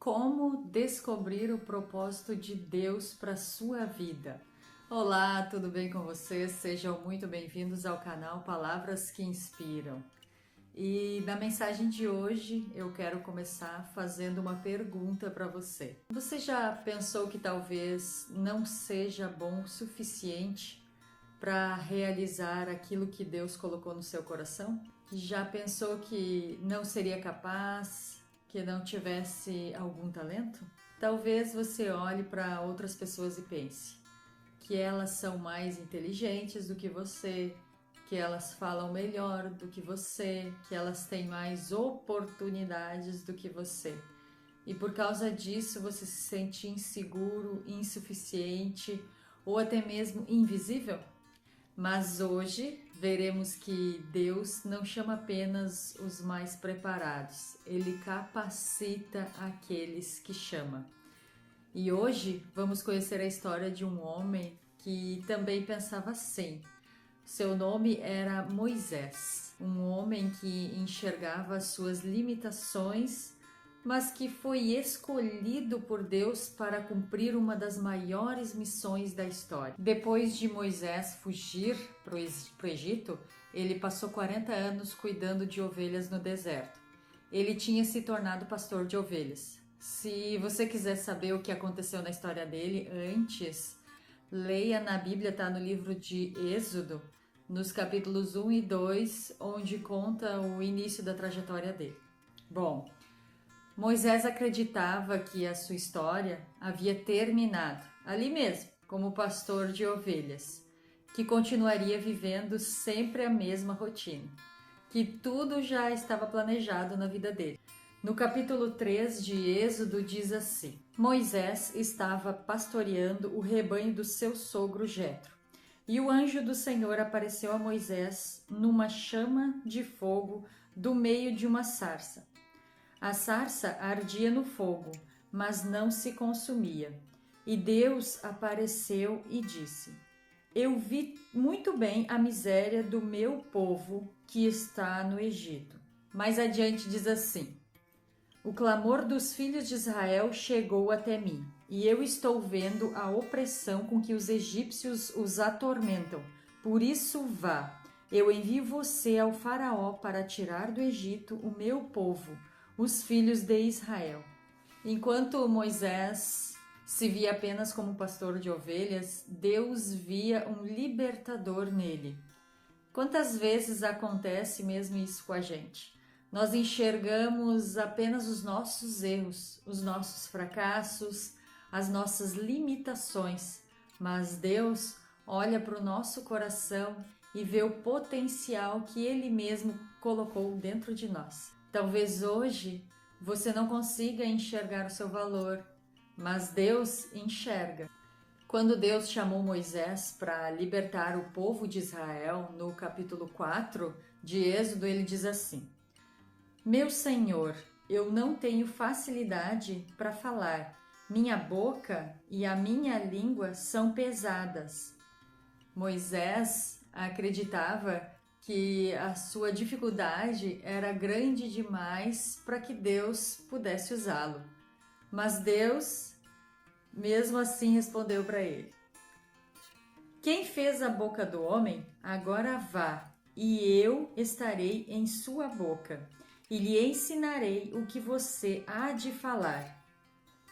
como descobrir o propósito de Deus para a sua vida. Olá, tudo bem com vocês? Sejam muito bem-vindos ao canal Palavras que Inspiram. E na mensagem de hoje eu quero começar fazendo uma pergunta para você. Você já pensou que talvez não seja bom o suficiente para realizar aquilo que Deus colocou no seu coração? Já pensou que não seria capaz, que não tivesse algum talento? Talvez você olhe para outras pessoas e pense que elas são mais inteligentes do que você, que elas falam melhor do que você, que elas têm mais oportunidades do que você. E por causa disso você se sente inseguro, insuficiente ou até mesmo invisível? Mas hoje veremos que Deus não chama apenas os mais preparados, Ele capacita aqueles que chama. E hoje vamos conhecer a história de um homem que também pensava assim. Seu nome era Moisés, um homem que enxergava as suas limitações, mas que foi escolhido por Deus para cumprir uma das maiores missões da história. Depois de Moisés fugir para o Egito, ele passou 40 anos cuidando de ovelhas no deserto. Ele tinha se tornado pastor de ovelhas. Se você quiser saber o que aconteceu na história dele antes, leia na Bíblia, está no livro de Êxodo, nos capítulos 1 e 2, onde conta o início da trajetória dele. Bom, Moisés acreditava que a sua história havia terminado ali mesmo, como pastor de ovelhas, que continuaria vivendo sempre a mesma rotina, que tudo já estava planejado na vida dele. No capítulo 3 de Êxodo diz assim: Moisés estava pastoreando o rebanho do seu sogro Jetro, e o anjo do Senhor apareceu a Moisés numa chama de fogo do meio de uma sarça. A sarça ardia no fogo, mas não se consumia. E Deus apareceu e disse: Eu vi muito bem a miséria do meu povo que está no Egito. Mais adiante diz assim: O clamor dos filhos de Israel chegou até mim, e eu estou vendo a opressão com que os egípcios os atormentam. Por isso vá, eu envio você ao faraó para tirar do Egito o meu povo, os filhos de Israel. Enquanto Moisés se via apenas como pastor de ovelhas, Deus via um libertador nele. Quantas vezes acontece mesmo isso com a gente? Nós enxergamos apenas os nossos erros, os nossos fracassos, as nossas limitações, mas Deus olha para o nosso coração e vê o potencial que Ele mesmo colocou dentro de nós. Talvez hoje você não consiga enxergar o seu valor, mas Deus enxerga. Quando Deus chamou Moisés para libertar o povo de Israel, no capítulo 4 de Êxodo, ele diz assim: Meu Senhor, eu não tenho facilidade para falar, minha boca e a minha língua são pesadas. Moisés acreditava que a sua dificuldade era grande demais para que Deus pudesse usá-lo. Mas Deus, mesmo assim, respondeu para ele: Quem fez a boca do homem, agora vá, e eu estarei em sua boca, e lhe ensinarei o que você há de falar.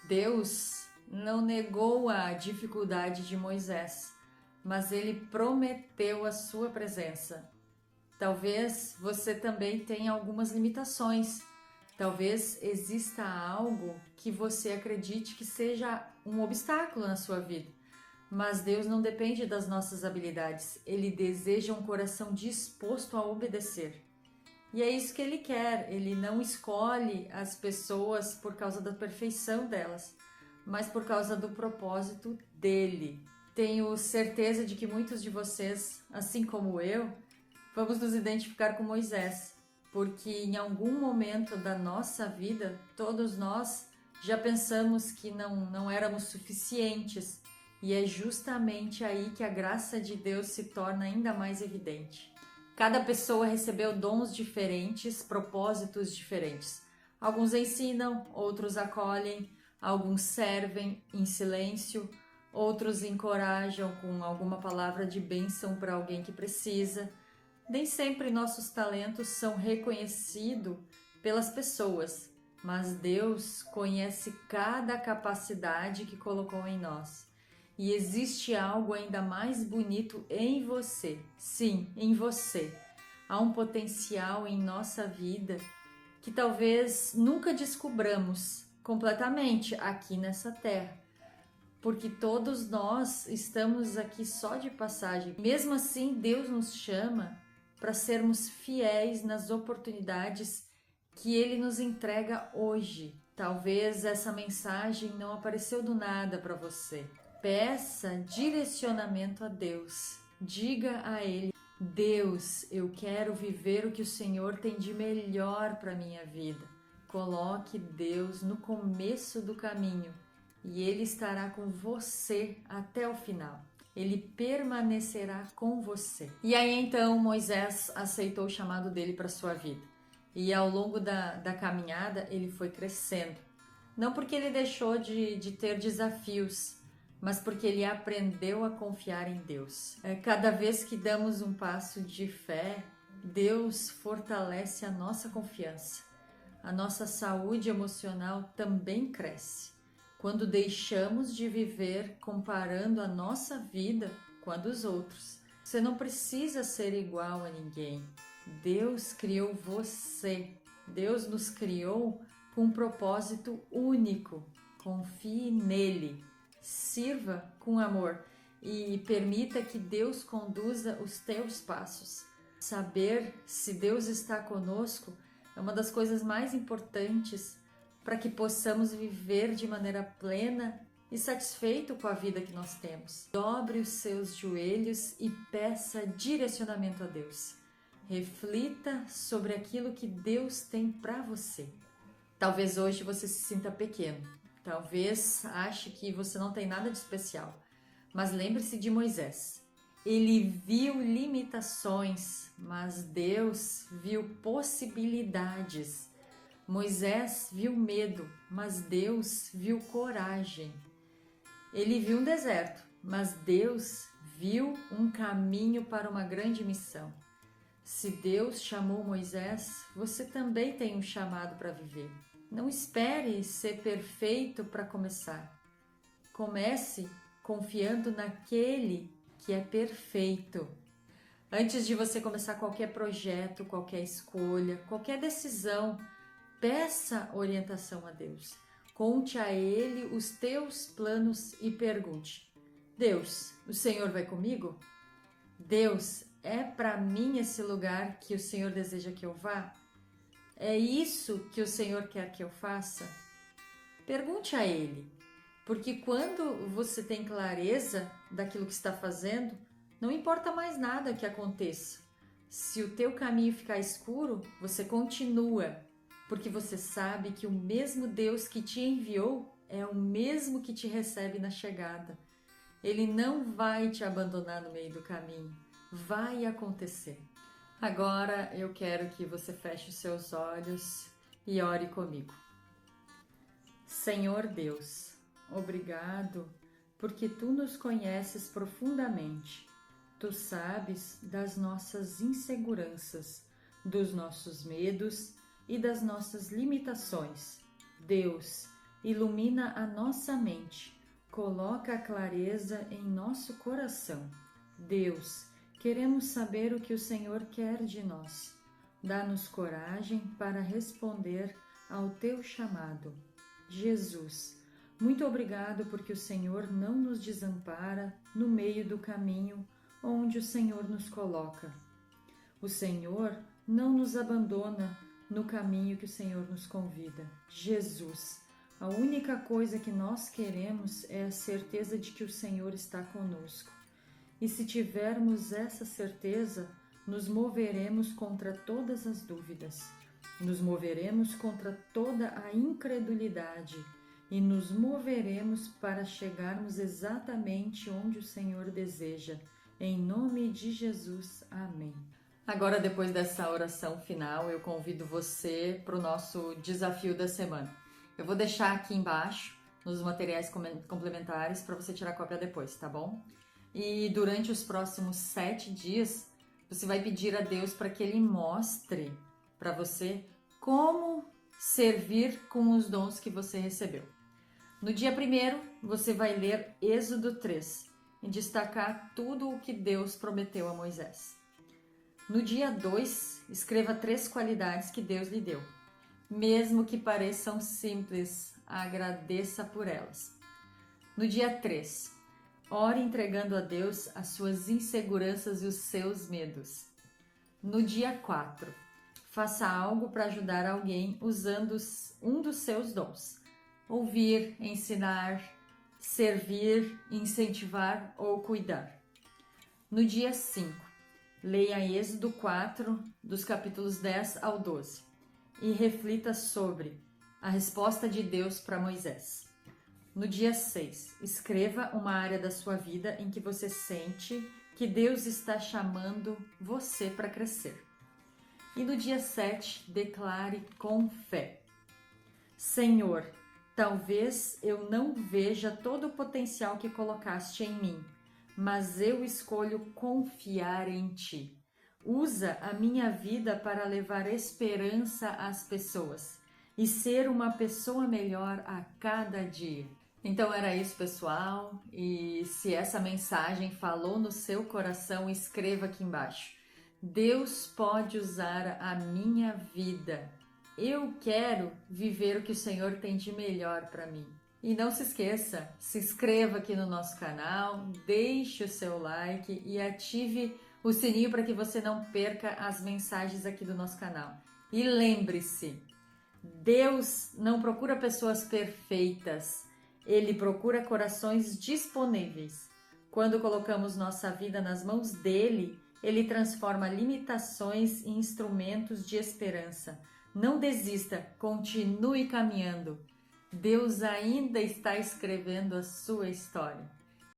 Deus não negou a dificuldade de Moisés, mas ele prometeu a sua presença. Talvez você também tenha algumas limitações. Talvez exista algo que você acredite que seja um obstáculo na sua vida. Mas Deus não depende das nossas habilidades. Ele deseja um coração disposto a obedecer. E é isso que Ele quer. Ele não escolhe as pessoas por causa da perfeição delas, mas por causa do propósito dEle. Tenho certeza de que muitos de vocês, assim como eu, vamos nos identificar com Moisés, porque em algum momento da nossa vida, todos nós já pensamos que não éramos suficientes, e é justamente aí que a graça de Deus se torna ainda mais evidente. Cada pessoa recebeu dons diferentes, propósitos diferentes. Alguns ensinam, outros acolhem, alguns servem em silêncio, outros encorajam com alguma palavra de bênção para alguém que precisa. Nem sempre nossos talentos são reconhecidos pelas pessoas, mas Deus conhece cada capacidade que colocou em nós. E existe algo ainda mais bonito em você. Sim, em você. Há um potencial em nossa vida que talvez nunca descobramos completamente aqui nessa terra. Porque todos nós estamos aqui só de passagem. Mesmo assim, Deus nos chama para sermos fiéis nas oportunidades que Ele nos entrega hoje. Talvez essa mensagem não apareceu do nada para você. Peça direcionamento a Deus. Diga a Ele: Deus, eu quero viver o que o Senhor tem de melhor para a minha vida. Coloque Deus no começo do caminho e Ele estará com você até o final. Ele permanecerá com você. E aí então Moisés aceitou o chamado dele para a sua vida. E ao longo da caminhada ele foi crescendo. Não porque ele deixou de ter desafios, mas porque ele aprendeu a confiar em Deus. Cada vez que damos um passo de fé, Deus fortalece a nossa confiança. A nossa saúde emocional também cresce quando deixamos de viver comparando a nossa vida com a dos outros. Você não precisa ser igual a ninguém. Deus criou você. Deus nos criou com um propósito único. Confie nele. Sirva com amor e permita que Deus conduza os teus passos. Saber se Deus está conosco é uma das coisas mais importantes para que possamos viver de maneira plena e satisfeito com a vida que nós temos. Dobre os seus joelhos e peça direcionamento a Deus. Reflita sobre aquilo que Deus tem para você. Talvez hoje você se sinta pequeno. Talvez ache que você não tem nada de especial, mas lembre-se de Moisés. Ele viu limitações, mas Deus viu possibilidades. Moisés viu medo, mas Deus viu coragem. Ele viu um deserto, mas Deus viu um caminho para uma grande missão. Se Deus chamou Moisés, você também tem um chamado para viver. Não espere ser perfeito para começar. Comece confiando naquele que é perfeito. Antes de você começar qualquer projeto, qualquer escolha, qualquer decisão, peça orientação a Deus. Conte a Ele os teus planos e pergunte: Deus, o Senhor vai comigo? Deus, é para mim esse lugar que o Senhor deseja que eu vá? É isso que o Senhor quer que eu faça? Pergunte a Ele, porque quando você tem clareza daquilo que está fazendo, não importa mais nada que aconteça. Se o teu caminho ficar escuro, você continua, porque você sabe que o mesmo Deus que te enviou é o mesmo que te recebe na chegada. Ele não vai te abandonar no meio do caminho. Vai acontecer. Agora eu quero que você feche os seus olhos e ore comigo. Senhor Deus, obrigado porque Tu nos conheces profundamente. Tu sabes das nossas inseguranças, dos nossos medos e das nossas limitações. Deus, ilumina a nossa mente, coloca a clareza em nosso coração. Deus, queremos saber o que o Senhor quer de nós. Dá-nos coragem para responder ao Teu chamado. Jesus, muito obrigado porque o Senhor não nos desampara no meio do caminho onde o Senhor nos coloca. O Senhor não nos abandona no caminho que o Senhor nos convida. Jesus, a única coisa que nós queremos é a certeza de que o Senhor está conosco. E se tivermos essa certeza, nos moveremos contra todas as dúvidas, nos moveremos contra toda a incredulidade e nos moveremos para chegarmos exatamente onde o Senhor deseja. Em nome de Jesus, amém. Agora, depois dessa oração final, eu convido você para o nosso desafio da semana. Eu vou deixar aqui embaixo, nos materiais complementares, para você tirar cópia depois, tá bom? E durante os próximos 7 dias, você vai pedir a Deus para que Ele mostre para você como servir com os dons que você recebeu. No dia 1º, você vai ler Êxodo 3 e destacar tudo o que Deus prometeu a Moisés. No dia 2, escreva 3 qualidades que Deus lhe deu. Mesmo que pareçam simples, agradeça por elas. No dia 3, ore entregando a Deus as suas inseguranças e os seus medos. No dia 4, faça algo para ajudar alguém usando um dos seus dons. Ouvir, ensinar, servir, incentivar ou cuidar. No dia 5, leia Êxodo 4, dos capítulos 10 ao 12, e reflita sobre a resposta de Deus para Moisés. No dia 6, escreva uma área da sua vida em que você sente que Deus está chamando você para crescer. E no dia 7, declare com fé: Senhor, talvez eu não veja todo o potencial que colocaste em mim, mas eu escolho confiar em Ti. Usa a minha vida para levar esperança às pessoas e ser uma pessoa melhor a cada dia. Então era isso, pessoal, e se essa mensagem falou no seu coração, escreva aqui embaixo: Deus pode usar a minha vida. Eu quero viver o que o Senhor tem de melhor para mim. E não se esqueça, se inscreva aqui no nosso canal, deixe o seu like e ative o sininho para que você não perca as mensagens aqui do nosso canal. E lembre-se, Deus não procura pessoas perfeitas, Ele procura corações disponíveis. Quando colocamos nossa vida nas mãos dEle, Ele transforma limitações em instrumentos de esperança. Não desista, continue caminhando. Deus ainda está escrevendo a sua história.